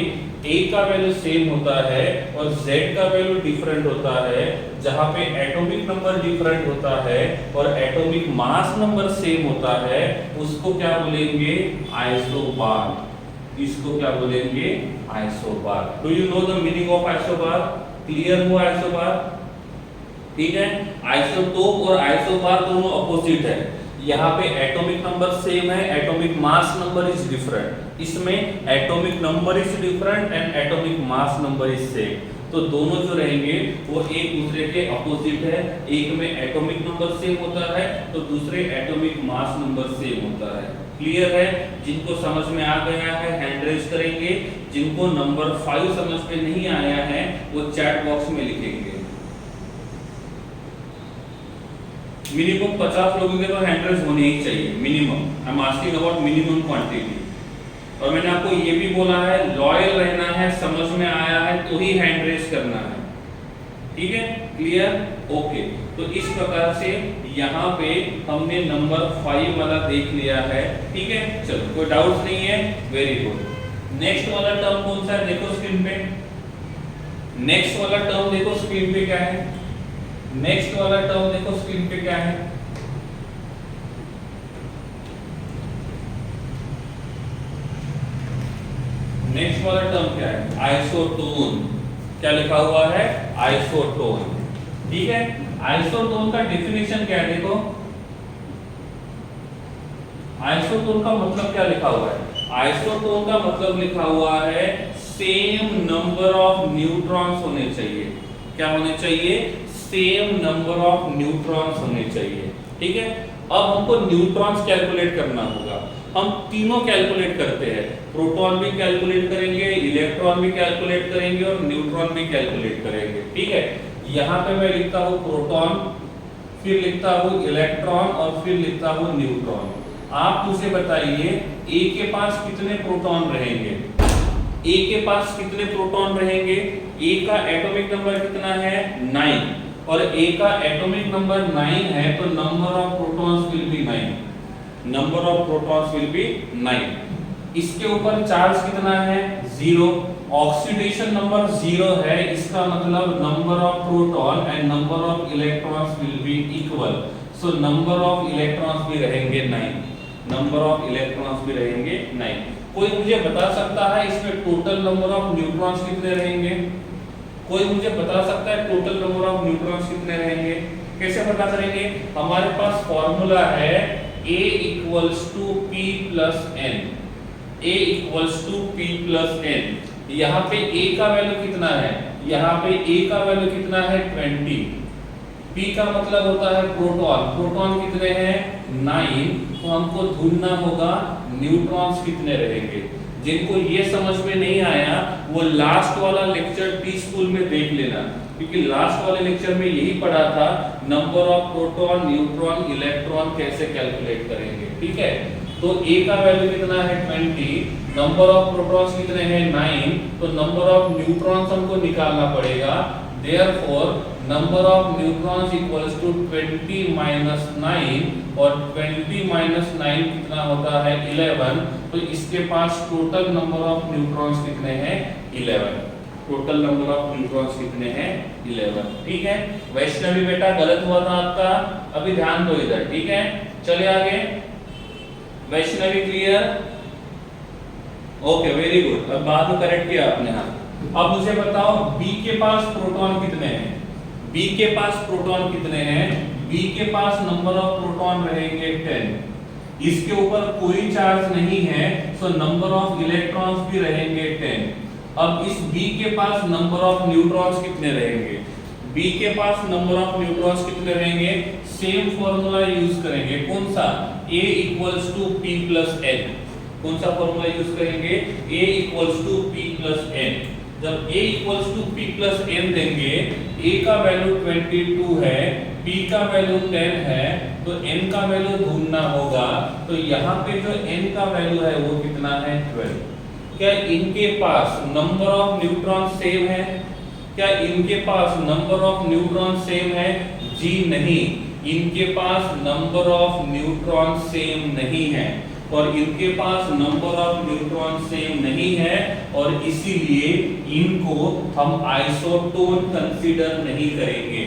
A का वैल्यू सेम होता है और Z का वैल्यू डिफरेंट होता है, जहाँ पे एटॉमिक नंबर डिफरेंट होता है और एटॉमिक मास नंबर सेम होता है, उसको क्या बोलेंगे? आइसोबार। इसको क्या बोलेंगे? Isobar. Do you know the meaning of isobar? Clear हुआ आइसोबार? ठीक है? आइसोटोप और आइसोबार दोनों अपोजिट है। यहाँ पे एटॉमिक नंबर सेम है, atomic mass number is different. इसमें atomic number is different and atomic mass number is same. तो दोनों जो रहेंगे वो एक दूसरे के अपोजिट है। एक में एटॉमिक नंबर सेम होता है तो दूसरे एटॉमिक मास नंबर सेम होता है। क्लियर है? जिनको समझ में आ गया है हैंड रेज करेंगे, जिनको नंबर 5 समझ में नहीं आया है वो चैट बॉक्स में लिखेंगे। मिनिमम 50 लोगों के तो हैंड रेज होने ही चाहिए, minimum. I am asking about minimum quantity. और मैंने आपको ये भी बोला है लॉयल रहना है, समझ में आया है तो ही हैंड रेज करना है। ठीक है? क्लियर? ओके। तो इस प्रकार से यहाँ पे हमने नंबर 5 वाला देख लिया है। ठीक है? चलो, कोई डाउट नहीं है? Very good. नेक्स्ट वाला टर्म कौन सा है देखो स्क्रीन पे। नेक्स्ट वाला टर्म देखो स्क्रीन पे क्या है। नेक्स्ट वाला टर्म देखो स्क्रीन पे क्या है। नेक्स्ट वाला टर्म क्या है? आइसोटोन। क्या लिखा हुआ है? आइसोटोन। ठीक है? आइसोटोन का डेफिनेशन क्या है देखो। आइसोटोन का मतलब क्या लिखा हुआ है? आइसोटोन का मतलब लिखा हुआ है सेम नंबर ऑफ न्यूट्रॉन्स होने चाहिए। क्या होने चाहिए? सेम नंबर ऑफ न्यूट्रॉन्स होने चाहिए। ठीक है? अब हमको न्यूट्रॉन्स कैलकुलेट करना होगा। हम तीनों कैलकुलेट करते हैं, प्रोटॉन भी कैलकुलेट करेंगे, इलेक्ट्रॉन भी कैलकुलेट करेंगे और न्यूट्रॉन भी कैलकुलेट करेंगे। ठीक है? यहाँ पे मैं लिखता हूँ प्रोटॉन, फिर लिखता हूँ इलेक्ट्रॉन और फिर लिखता हूँ न्यूट्रॉन। आप मुझे बताइए ए के पास कितने प्रोटॉन रहेंगे? ए के पास कितने प्रोटॉन रहेंगे? ए का एटॉमिक नंबर कितना है? 9। और ए का एटॉमिक नंबर 9 है तो number of protons will be 9। Number of protons will be 9। इसके ऊपर चार्ज कितना है? 0। ऑक्सीडेशन नंबर 0 है, इसका मतलब number of proton and number of electrons will be equal. So number of electrons भी रहेंगे 9। नंबर ऑफ इलेक्ट्रॉन्स भी रहेंगे 9। कोई मुझे बता सकता है इसमें टोटल नंबर ऑफ न्यूट्रॉन्स कितने रहेंगे? कोई मुझे बता सकता है टोटल नंबर ऑफ न्यूट्रॉन्स कितने रहेंगे? कैसे पता करेंगे? हमारे पास फॉर्मूला है A equals to P plus N। A equals to P plus N। यहाँ पे A का वैल्यू कितना है? यहाँ पे A का वैल्यू कितना है? 20। P का मतलब होता है प्रोटॉन। प्रोटॉन कितने हैं? 9। तो हमको ढूंढना होगा न्यूट्रॉन्स कितने रहेंगे। जिनको ये समझ में नहीं आया वो लास्ट वाला लेक्चर टी स्कूल में देख लेना, क्योंकि लास्ट वाले लेक्चर में यही पढ़ा था number of proton, neutron, electron कैसे कैलकुलेट करेंगे। ठीक है? तो A का वैल्यू कितना है? 20। नंबर ऑफ प्रोटॉन्स कितने हैं? 9। तो नंबर ऑफ न्यूट्रॉन्स हमको निकालना पड़ेगा। Therefore number of neutrons equals to 20 minus 9 और 20 माइनस 9 कितना होता है? 11। तो इसके पास टोटल नंबर ऑफ न्यूट्रॉन्स कितने हैं? 11। टोटल नंबर ऑफ न्यूट्रॉन्स कितने हैं? 11। ठीक है? वैष्णवी बेटा गलत हुआ था आपका, अभी ध्यान दो इधर। ठीक है? चलिए आगे। Vaishnavi clear? Okay, very good. अब बाद में करेक्ट किया आपने। हाँ, अब मुझे बताओ B के पास प्रोटॉन कितने हैं? B के पास प्रोटॉन कितने हैं? B के पास नंबर ऑफ प्रोटॉन रहेंगे 10। इसके ऊपर कोई चार्ज नहीं है, सो नंबर ऑफ इलेक्ट्रॉन्स भी रहेंगे 10। अब इस B के पास नंबर ऑफ न्यूट्रॉन्स कितने रहेंगे? B के पास नंबर ऑफ न्यूट्रॉन्स कितने रहेंगे? सेम फॉर्मूला यूज करेंगे। कौन सा? A equals to P plus N। कौन सा फॉर्मूला यूज करेंगे? A equals to P plus N। जब A equals to P plus N देंगे, A का वैल्यू 22 है, P का वैल्यू 10 है, तो N का वैल्यू ढूंढना होगा। तो यहाँ पे जो N का वैल्यू है वो कितना है? 12। क्या इनके पास नंबर ऑफ न्यूट्रॉन सेम है? क्या इनके पास नंबर ऑफ न्यूट्रॉन सेम है? जी नहीं, इनके पास नंबर ऑफ न्यूट्रॉन सेम नहीं है। और इनके पास नंबर ऑफ न्यूट्रॉन सेम नहीं है और इसीलिए इनको हम आइसोटोन कंसीडर नहीं करेंगे।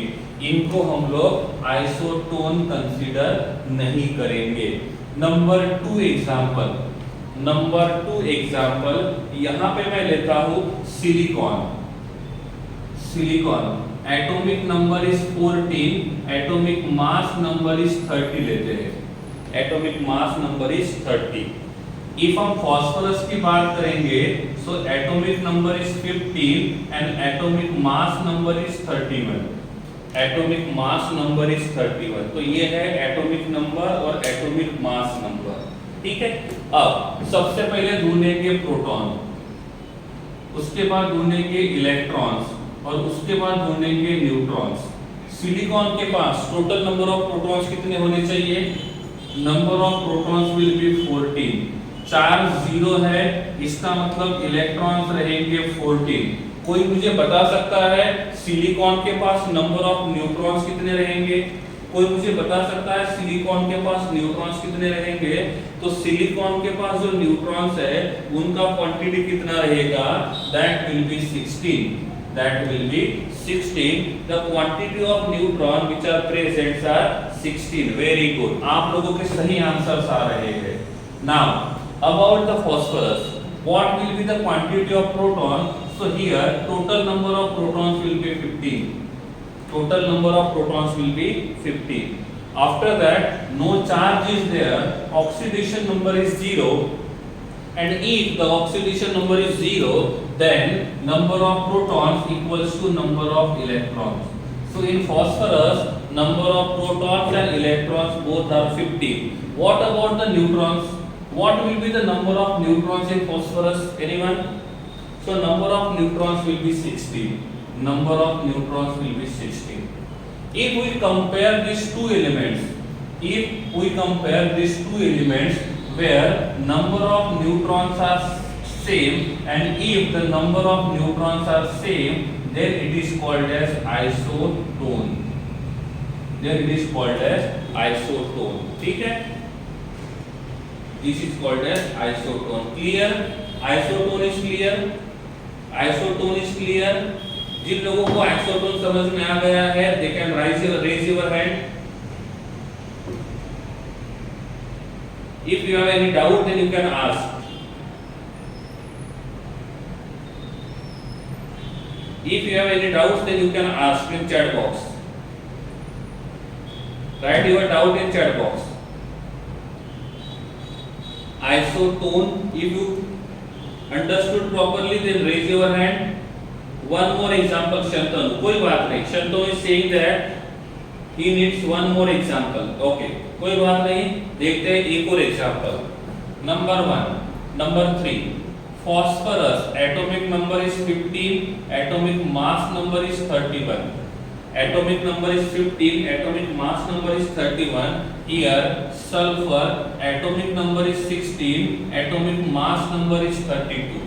इनको हम लोग आइसोटोन कंसीडर नहीं करेंगे। Number 2 example. नंबर 2 एग्जांपल यहां पे मैं लेता हूं silicon. Silicon atomic number is 14, atomic mass number is 30 लेते हैं। Atomic mass number is 30। If हम फास्फोरस की बात करेंगे so atomic number is 15 and atomic mass number is 31। Atomic mass number is 31। तो ये है एटॉमिक नंबर और एटॉमिक मास नंबर, ठीक है। अब सबसे पहले ढूंढेंगे प्रोटॉन, उसके बाद ढूंढेंगे इलेक्ट्रॉन्स और उसके बाद ढूंढेंगे न्यूट्रॉन्स। सिलिकॉन के पास टोटल नंबर ऑफ प्रोटॉन्स कितने होने चाहिए? Number of protons will be 14। Charge 0 है, इसका मतलब इलेक्ट्रॉन्स रहेंगे 14। कोई मुझे बता सकता है सिलिकॉन के पास नंबर ऑफ न्यूट्रॉन्स कितने रहेंगे? कोई मुझे बता सकता है सिलिकॉन के पास न्यूट्रॉन्स कितने रहेंगे? तो सिलिकॉन के पास जो न्यूट्रॉन्स है उनका क्वांटिटी कितना रहेगा? That will be 16। That will be 16. The quantity of neutron which are present are 16. Very good. आप लोगों के सही आंसर्स आ रहे हैं. Now about the phosphorus, what will be the quantity of proton? So here total number of protons will be 15. Total number of protons will be 15. After that, no charge is there. Oxidation number is 0. And if the oxidation number is 0, then number of protons equals to number of electrons. So in phosphorus, number of protons and electrons both are 15. What about the neutrons? What will be the number of neutrons in phosphorus? Anyone? So number of neutrons will be 16. Number of neutrons will be 16. If we compare these two elements, where number of neutrons are same and if the number of neutrons are same, then it is called as isotone. ठीक है? This is called as isotone. Clear? Isotone is clear? Isotone is clear? जिन लोगों को isotone समझ में आ गया है, they can raise your hand. If you have any doubt, then you can ask. If you have any doubts, then you can ask in chat box. Write your doubt in chat box. Isotone, if you understood properly, then raise your hand. One more example, Shantanu. कोई बात नहीं. Shantanu is saying that he needs one more example. Okay. कोई बात नहीं, देखते हैं एक और example. Number 1, number 3, phosphorus atomic number is 15, atomic mass number is 31. Atomic number is 15, atomic mass number is 31. Here sulfur atomic number is 16, atomic mass number is 32.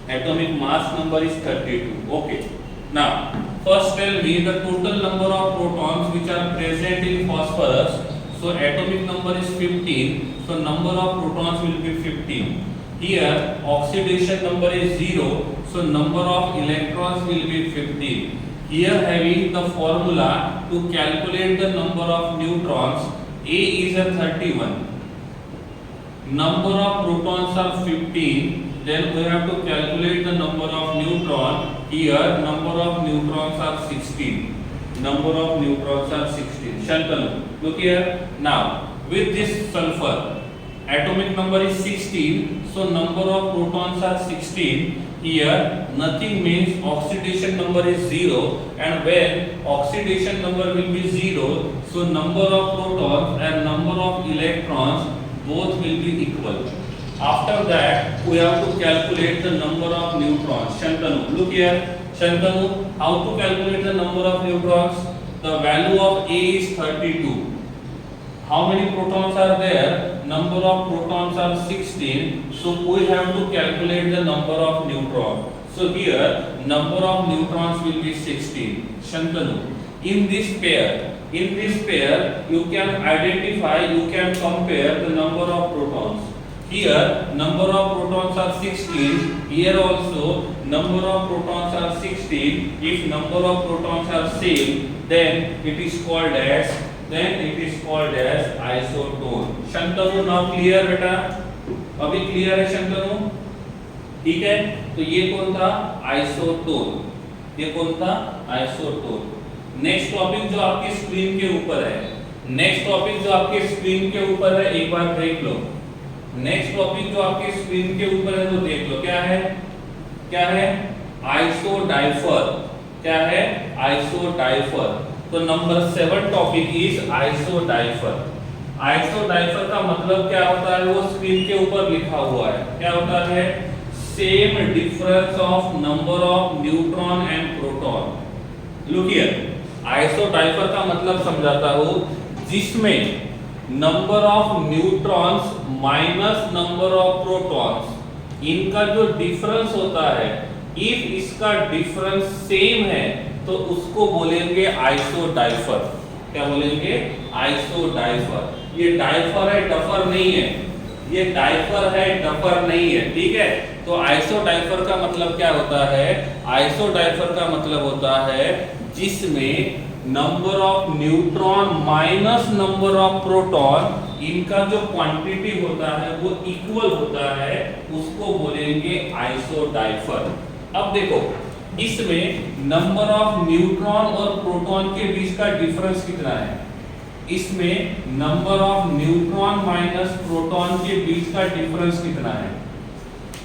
Atomic mass number is 32. Okay. Now first tell me the total number of protons which are present in phosphorus. So atomic number is 15, so number of protons will be 15. Here oxidation number is 0, so number of electrons will be 15. Here having the formula to calculate the number of neutrons, A is a 31. Number of protons are 15, then we have to calculate the number of neutron. Here number of neutrons are 16. Number of neutrons are 16. Shantanu, look here. Now with this sulfur atomic number is 16, so number of protons are 16. Here nothing means oxidation number is 0, and when oxidation number will be 0, so number of protons and number of electrons both will be equal. After that we have to calculate the number of neutrons. Shantanu, look here. Shantanu, how to calculate the number of neutrons? The value of A is 32. How many protons are there? Number of protons are 16. So we have to calculate the number of neutrons. So here number of neutrons will be 16. Shantanu, in this pair you can identify, you can compare the number of protons. Here number of protons are 16. Here also number of protons are 16. If number of protons are same, then it is called as isotone. Shantanu, now clear बेटा? अभी clear है शंतनु? ठीक है? तो ये कौन था? isotone. ये कौन था? isotone. नेक्स्ट टॉपिक जो आपकी स्क्रीन के ऊपर है, नेक्स्ट टॉपिक जो आपके स्क्रीन के ऊपर है, एक बार देख लो। नेक्स्ट टॉपिक जो आपके स्क्रीन के ऊपर है वो देख लो, क्या है? क्या है? आइसोडाइफर। क्या है? आइसोडाइफर। तो नंबर 7 टॉपिक इज आइसोडाइफर। आइसोडाइफर का मतलब क्या होता है? वो स्क्रीन के ऊपर लिखा हुआ है। क्या होता है? Same difference of number of neutron and proton. Look here, isodiapher का मतलब समझाता हूं, जिसमें number of neutrons minus number of protons, इनका जो डिफरेंस होता है, इफ इसका डिफरेंस सेम है तो उसको बोलेंगे आइसोडाइफर। क्या बोलेंगे? आइसोडाइफर। ये डाइफर है, डफर नहीं है। ये डाइफर है, डफर नहीं है। ठीक है, तो आइसोडाइफर का मतलब क्या होता है? आइसोडाइफर का मतलब होता है जिसमें number of neutron minus number of proton, इनका जो क्वांटिटी होता है वो इक्वल होता है, उसको बोलेंगे आइसोडाइफर। अब देखो, इसमें नंबर ऑफ न्यूट्रॉन और प्रोटॉन के बीच का डिफरेंस कितना है? इसमें number of neutron minus proton के बीच का डिफरेंस कितना है?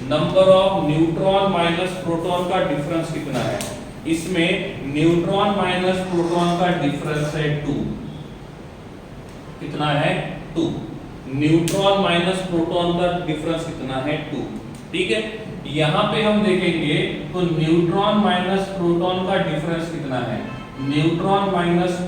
Number of neutron minus proton का डिफरेंस कितना है? इसमें न्यूट्रॉन माइनस प्रोटॉन का डिफरेंस है 2। कितना है? 2। न्यूट्रॉन माइनस प्रोटॉन का डिफरेंस कितना है? 2। ठीक है, यहां पे हम देखेंगे तो न्यूट्रॉन माइनस प्रोटॉन का डिफरेंस कितना है? न्यूट्रॉन माइनस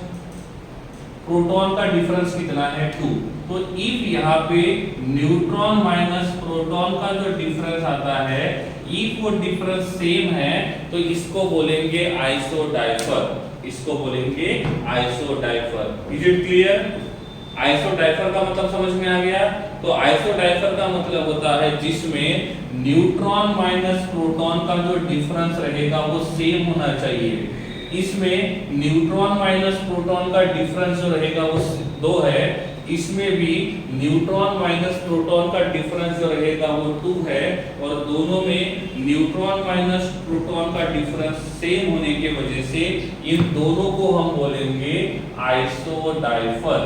प्रोटॉन का डिफरेंस कितना है? 2। तो इफ यहाँ पे न्यूट्रॉन माइनस प्रोटॉन का जो डिफरेंस आता है, इफ वो डिफरेंस सेम है तो इसको बोलेंगे आइसोडाइफर। इसको बोलेंगे isodiapher. Is it clear? Isodiapher का मतलब समझ में आ गया? तो आइसोडाइफर का मतलब होता है जिसमें न्यूट्रॉन माइनस प्रोटॉन का जो डिफरेंस रहेगा वो सेम होना चाहिए। इसमें न्यूट्रॉन माइनस प्रोटॉन का डिफरेंस जो रहेगा वो 2 है। इसमें भी न्यूट्रॉन माइनस प्रोटॉन का डिफरेंस जो रहेगा वो 2 है, और दोनों में न्यूट्रॉन माइनस प्रोटॉन का डिफरेंस सेम होने के वजह से इन दोनों को हम बोलेंगे आइसोडाइफर।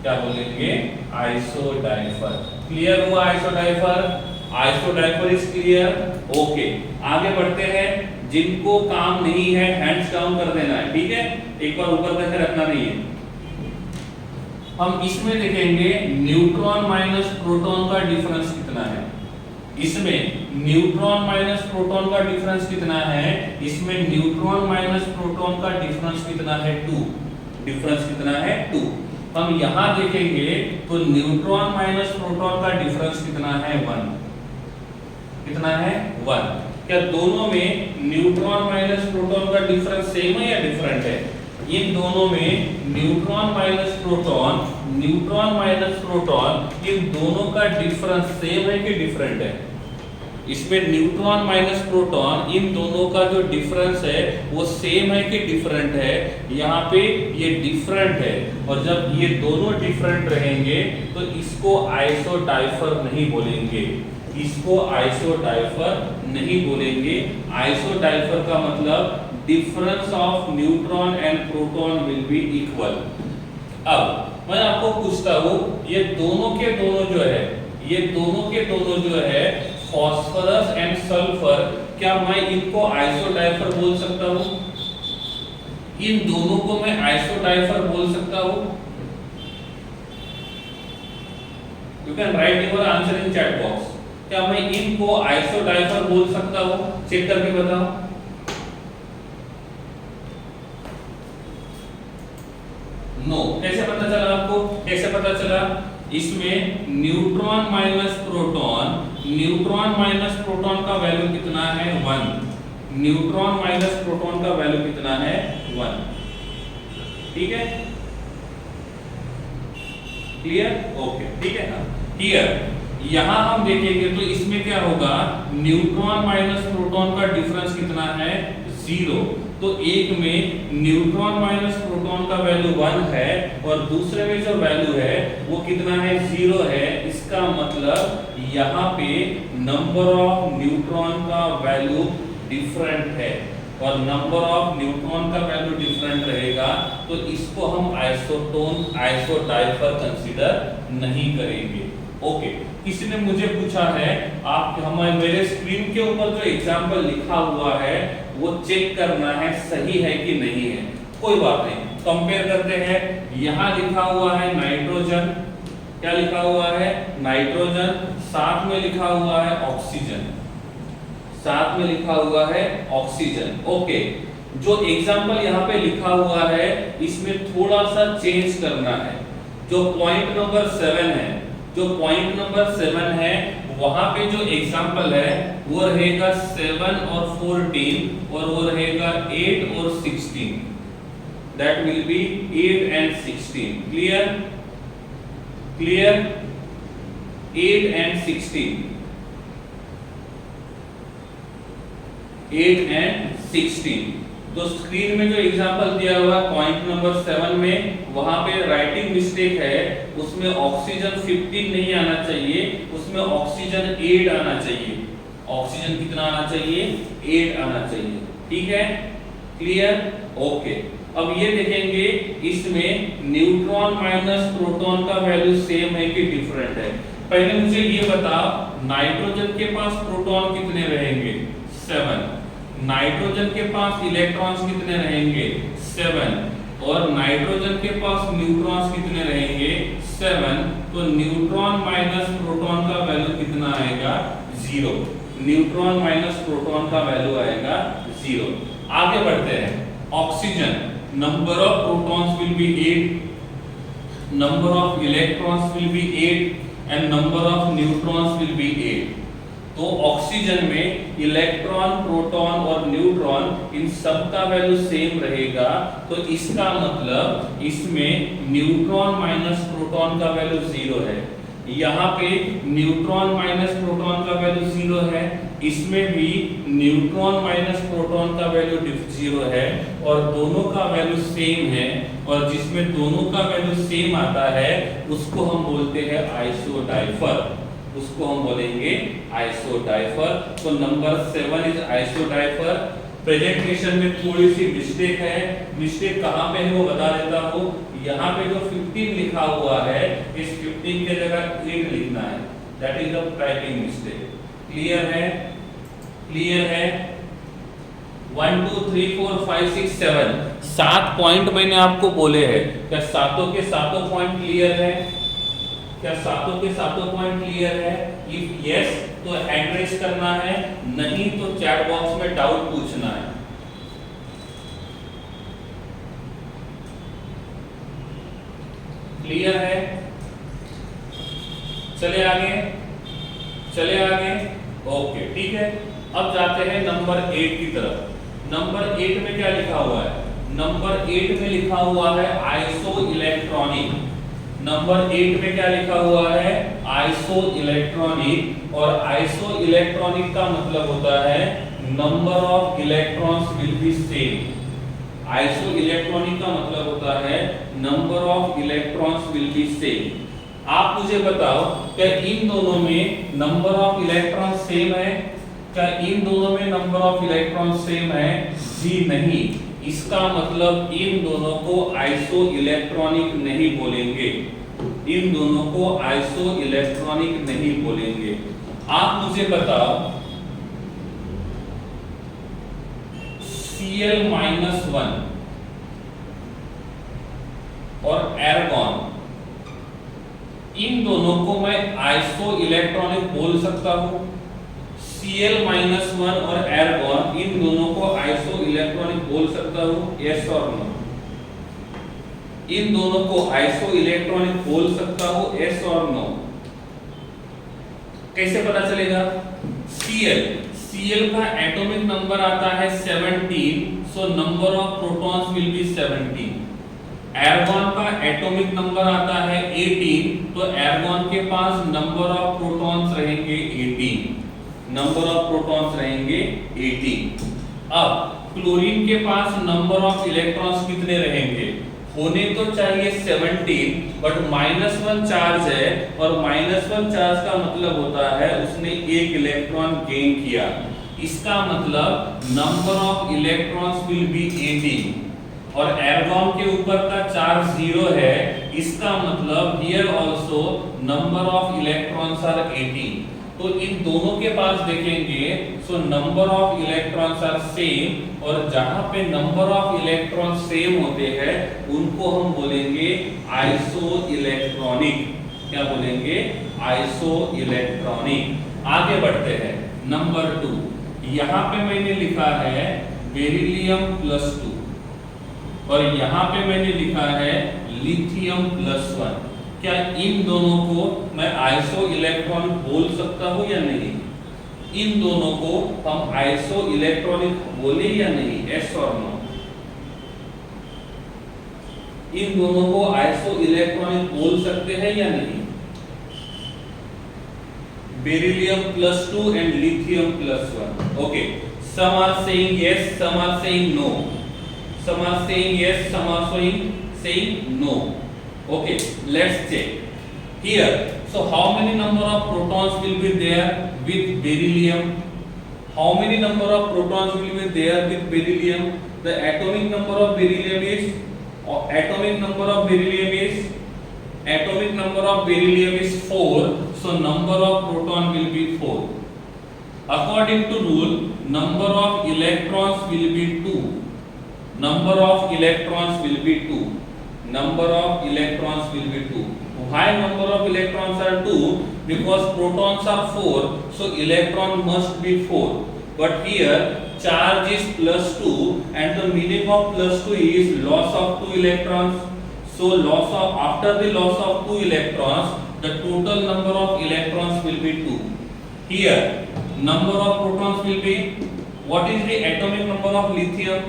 क्या बोलेंगे? आइसोडाइफर। क्लियर हुआ आइसोडाइफर? आइसोडाइफर इज क्लियर? ओके, आगे बढ़ते हैं। जिनको काम नहीं है हैंड्स डाउन कर देना है। ठीक है, एक बार ऊपर करके रखना नहीं है। हम इसमें देखेंगे न्यूट्रॉन माइनस प्रोटॉन का डिफरेंस कितना है। इसमें न्यूट्रॉन माइनस प्रोटॉन का डिफरेंस कितना है? इसमें न्यूट्रॉन माइनस प्रोटॉन का डिफरेंस कितना है? 2। डिफरेंस कितना है? 2। हम यहां देखेंगे तो न्यूट्रॉन माइनस प्रोटॉन का डिफरेंस कितना है? 1। कितना है? 1। क्या दोनों में न्यूट्रॉन माइनस प्रोटॉन का डिफरेंस सेम है या डिफरेंट है? इन दोनों में neutron minus proton, neutron minus proton, इन दोनों का डिफरेंस सेम है कि डिफरेंट है? इसमें न्यूट्रॉन माइनस प्रोटॉन, इन दोनों का जो डिफरेंस है वो सेम है कि डिफरेंट है? यहाँ पे ये डिफरेंट है, और जब ये दोनों डिफरेंट रहेंगे तो इसको आइसोडाइफर नहीं बोलेंगे। इसको आइसोडाइफर नहीं बोलेंगे। आइसोडाइफर का मतलब difference of neutron and proton will be equal. अब मैं आपको पूछता हूं, ये दोनों के दोनों जो है, ये दोनों के दोनों जो है फास्फोरस एंड सल्फर, क्या मैं इनको आइसोडाइफर बोल सकता हूं? इन दोनों को मैं आइसोडाइफर बोल सकता हूं? You can write your answer in chat box. क्या मैं इनको आइसोडाइफर बोल सकता हूं? चेक करके बताओ। नो। कैसे पता चला आपको? कैसे पता चला? इसमें neutron minus proton, neutron minus proton का वैल्यू कितना है? 1। न्यूट्रॉन माइनस प्रोटॉन का वैल्यू कितना है? 1। ठीक है, क्लियर? ओके, ठीक है ना? क्लियर। यहां हम देखेंगे तो इसमें क्या होगा? न्यूट्रॉन माइनस प्रोटॉन का डिफरेंस कितना है? 0। तो एक में न्यूट्रॉन माइनस प्रोटॉन का वैल्यू 1 है, और दूसरे में जो वैल्यू है वो कितना है? 0 है। इसका मतलब यहाँ पे नंबर ऑफ न्यूट्रॉन का वैल्यू डिफरेंट है। और नंबर ऑफ न्यूट्रॉन का वैल्यू डिफरेंट रहेगा, तो इसको हम आइसोटोन आइसोडाइफर कंसीडर नहीं करेंगे। ओके, किसी ने मुझे पूछा है आप हमारे मेरे स्क्रीन के ऊपर जो एग्जांपल लिखा हुआ है वो चेक करना है सही है कि नहीं है। कोई बात नहीं, कंपेयर करते हैं। यहाँ लिखा हुआ है नाइट्रोजन, क्या लिखा हुआ है नाइट्रोजन, साथ में लिखा हुआ है ऑक्सीजन, साथ में लिखा हुआ है ऑक्सीजन। ओके, जो एग्जांपल यहाँ पे लिखा हुआ है इसमें थोड़ा सा चेंज करना है। जो पॉइंट नंबर 7 है, जो पॉइंट नंबर 7 है वहां पे जो एग्जांपल है वो रहेगा 7 और 14 और वो रहेगा 8 और 16, that will be 8 and 16। Clear clear 8 and 16, 8 and 16। तो स्क्रीन में जो एग्जांपल दिया हुआ है पॉइंट नंबर 7 में वहां पे राइटिंग मिस्टेक है, उसमें ऑक्सीजन 15 नहीं आना चाहिए, उसमें ऑक्सीजन 8 आना चाहिए। ऑक्सीजन कितना आना चाहिए 8 आना चाहिए। ठीक है, क्लियर। ओके, अब ये देखेंगे इसमें न्यूट्रॉन माइनस प्रोटॉन का वैल्यू सेम है कि डिफरेंट है। पहले मुझे ये बताओ नाइट्रोजन के पास प्रोटॉन कितने रहेंगे 7, नाइट्रोजन के पास इलेक्ट्रॉन्स कितने रहेंगे 7, और नाइट्रोजन के पास न्यूट्रॉन्स कितने रहेंगे 7। तो न्यूट्रॉन माइनस प्रोटॉन का वैल्यू कितना आएगा 0। न्यूट्रॉन माइनस प्रोटॉन का वैल्यू आएगा 0। आगे बढ़ते हैं। Oxygen, number of protons will be 8, number of electrons will be 8 and number of neutrons will be 8। तो ऑक्सीजन में इलेक्ट्रॉन, प्रोटॉन और न्यूट्रॉन इन सब का वैल्यू सेम रहेगा, तो इसका मतलब इसमें न्यूट्रॉन माइनस प्रोटॉन का वैल्यू 0 है। यहाँ पे न्यूट्रॉन माइनस प्रोटॉन का वैल्यू 0 है, इसमें भी न्यूट्रॉन माइनस प्रोटॉन का वैल्यू 0 है, और दोनों का वैल्यू सेम है, और जिसमें दोनों का वैल्यू सेम आता है उसको हम बोलते हैं आइसोडाइफर, उसको हम बोलेंगे आइसोडाइफर। तो नंबर 7 इज आइसोडाइफर। प्रेजेंटेशन में थोड़ी सी मिस्टेक है, मिस्टेक कहाँ पे है वो बता देता हूँ। यहाँ पे जो 15 लिखा हुआ है इस 15 के जगह 8 लिखना है, that is the typing mistake. Clear है, क्लियर है। 1 2 3 4 5 6 7 7 पॉइंट मैंने आपको बोले हैं, क्या सातों के सातों पॉइंट क्लियर है? क्या सातों के सातों पॉइंट क्लियर है? इफ यस तो हैंड रेज करना है, नहीं तो चैट बॉक्स में डाउट पूछना है। क्लियर है? चले आगे, चले आगे। ओके, ठीक है। अब जाते हैं नंबर 8 की तरफ। नंबर 8 में क्या लिखा हुआ है? नंबर 8 में लिखा हुआ है आइसो इलेक्ट्रॉनिक। नंबर 8 में क्या लिखा हुआ है? Iso electronic. और आइसो इलेक्ट्रॉनिक का मतलब होता है number of electrons will be same. Iso electronic का मतलब होता है number of electrons will be same. आप मुझे बताओ क्या इन दोनों में नंबर ऑफ इलेक्ट्रॉन सेम है? क्या इन दोनों में नंबर ऑफ इलेक्ट्रॉन सेम है? जी नहीं। इसका मतलब इन दोनों को आइसो इलेक्ट्रॉनिक नहीं बोलेंगे, इन दोनों को आइसो इलेक्ट्रॉनिक नहीं बोलेंगे। आप मुझे बताओ Cl-1 और एर्गॉन, इन दोनों को मैं आइसो इलेक्ट्रॉनिक बोल सकता हूं? Cl-1 और एर्गॉन इन दोनों को आइसो इलेक्ट्रॉनिक बोल सकता हूं? यस और नो? इन दोनों को आइसो इलेक्ट्रॉनिक बोल सकता हूं? यस और नो? कैसे पता चलेगा? Cl का एटॉमिक नंबर आता है 17, सो number of protons will be 17। एर्गॉन का एटॉमिक नंबर आता है 18, तो एर्गॉन के पास नंबर ऑफ प्रोटॉन्स रहेंगे 18, नंबर ऑफ प्रोटॉन्स रहेंगे 18। अब क्लोरीन के पास नंबर ऑफ इलेक्ट्रॉन्स कितने रहेंगे? होने तो चाहिए 17, बट -1 चार्ज है, और -1 चार्ज का मतलब होता है उसने एक इलेक्ट्रॉन गेन किया। इसका मतलब number of electrons will be 18 और एर्गॉन के ऊपर का चार्ज 0 है, इसका मतलब here also number of electrons are 18। तो इन दोनों के पास देखेंगे so number of electrons are same और जहां पे नंबर ऑफ इलेक्ट्रॉन सेम होते हैं उनको हम बोलेंगे आइसो इलेक्ट्रॉनिक। क्या बोलेंगे? Iso electronic. आगे बढ़ते हैं नंबर 2। यहां पे मैंने लिखा है बेरिलियम +2 और यहां पे मैंने लिखा है लिथियम +1। क्या इन दोनों को मैं आइसो इलेक्ट्रॉनिक बोल सकता हूं या नहीं? इन दोनों को हम आइसो इलेक्ट्रॉनिक बोले या नहीं? यस और नो? इन दोनों को आइसो इलेक्ट्रॉनिक बोल सकते हैं या नहीं? Beryllium +2 and lithium +1. Okay. Some are saying yes, some are saying no. Some are saying yes, some are saying no. Okay, let's check. Here, so how many number of protons will be there with beryllium? How many number of protons will be there with beryllium? The atomic number of beryllium is atomic number of beryllium is 4, so number of proton will be 4. According to rule, number of electrons will be 2. Number of electrons will be 2. Number of electrons will be 2. Why number of electrons are 2? Because protons are 4, so electron must be 4. But here charge is +2 and the meaning of +2 is loss of 2 electrons. So after the loss of 2 electrons, the total number of electrons will be 2. Here number of protons will be, what is the atomic number of lithium?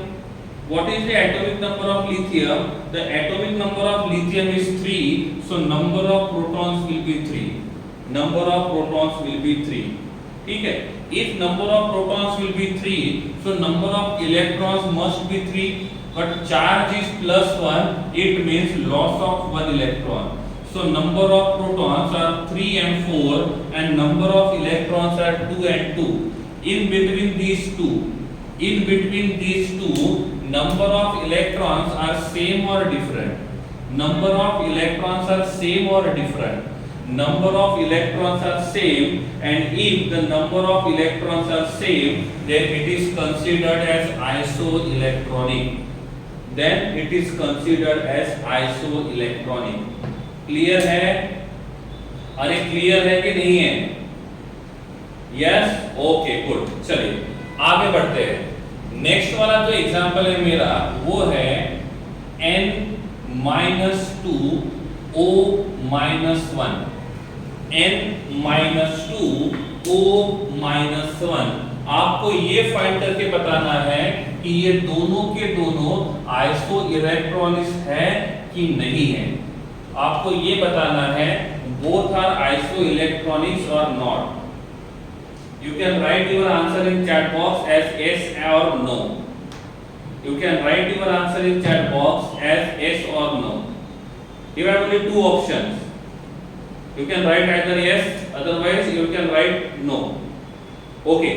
What is the atomic number of lithium? The atomic number of lithium is 3, so number of protons will be 3. Number of protons will be 3. ठीक है? If number of protons will be 3, so number of electrons must be 3. But charge is +1, it means loss of 1 electron. So number of protons are 3 and 4 and number of electrons are 2 and 2. In between these two, number of electrons are same or different? Number of electrons are same or different? Number of electrons are same, and if the number of electrons are same, then it is considered as isoelectronic. Then it is considered as isoelectronic. Clear है? अरे clear है कि नहीं है? Yes? Okay, good. चलिए आगे बढ़ते हैं। नेक्स्ट वाला जो एग्जांपल है मेरा वो है N-2 O-1। N-2 O-1। आपको ये फाइंड करके बताना है कि ये दोनों के दोनों आइसो इलेक्ट्रॉनिक्स है कि नहीं है। आपको ये बताना है both are isoelectronics or not. You can write your answer in chat box as yes or no. You can write your answer in chat box as yes or no. You have only two options. You can write either yes, otherwise you can write no. Okay,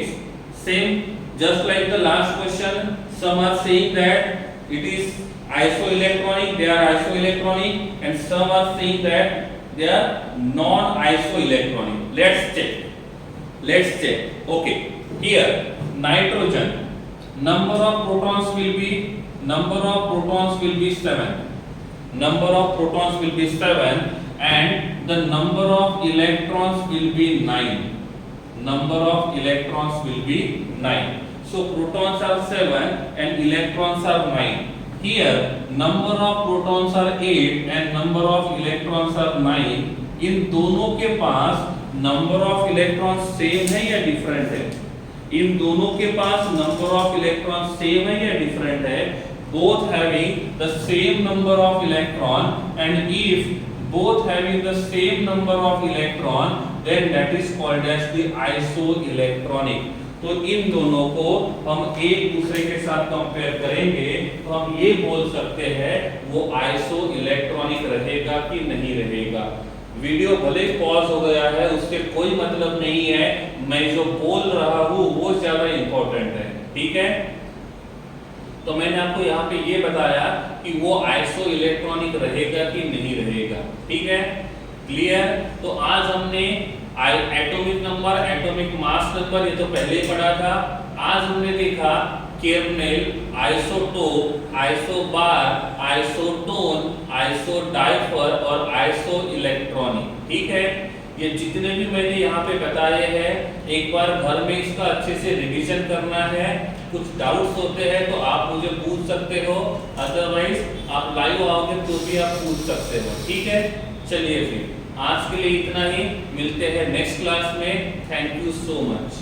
same just like the last question. Some are saying that it is isoelectronic, they are isoelectronic, and some are saying that they are non-isoelectronic. Let's check. Okay, here nitrogen, number of protons will be 7. Number of protons will be 7 and the number of electrons will be 9. Number of electrons will be 9. So protons are 7 and electrons are 9. Here number of protons are 8 and number of electrons are 9. इन दोनों के पास number of electron same है या different है? इन दोनों के पास number of electron same है या डिफरेंट है? Both having the same number of electron, and if both having the same number of electron, then that is called as the isoelectronic. तो इन दोनों को हम एक दूसरे के साथ कंपेयर करेंगे तो हम ये बोल सकते हैं वो आइसो इलेक्ट्रॉनिक रहेगा कि नहीं रहेगा। वीडियो भले पॉज हो गया है उससे कोई मतलब नहीं है, मैं जो बोल रहा हूं वो ज्यादा इंपॉर्टेंट है, ठीक है। तो मैंने आपको यहाँ पे ये बताया कि वो आइसो इलेक्ट्रॉनिक रहेगा कि नहीं रहेगा, ठीक है, क्लियर। तो आज हमने atomic number, atomic mass number, ये तो पहले ही पढ़ा था। आज हमने देखा केर्नेल, आइसोटोप, आइसोबार, आइसोटोन, आइसोडाइफर और आइसो इलेक्ट्रॉनिक, ठीक है। ये जितने भी मैंने यहाँ पे बताए हैं एक बार घर में इसका अच्छे से रिवीजन करना है। कुछ डाउट्स होते हैं तो आप मुझे पूछ सकते हो, अदरवाइज आप लाइव आओगे तो भी आप पूछ सकते हो, ठीक है। चलिए फिर आज के लिए इतना ही, मिलते हैं नेक्स्ट क्लास में। Thank you so much.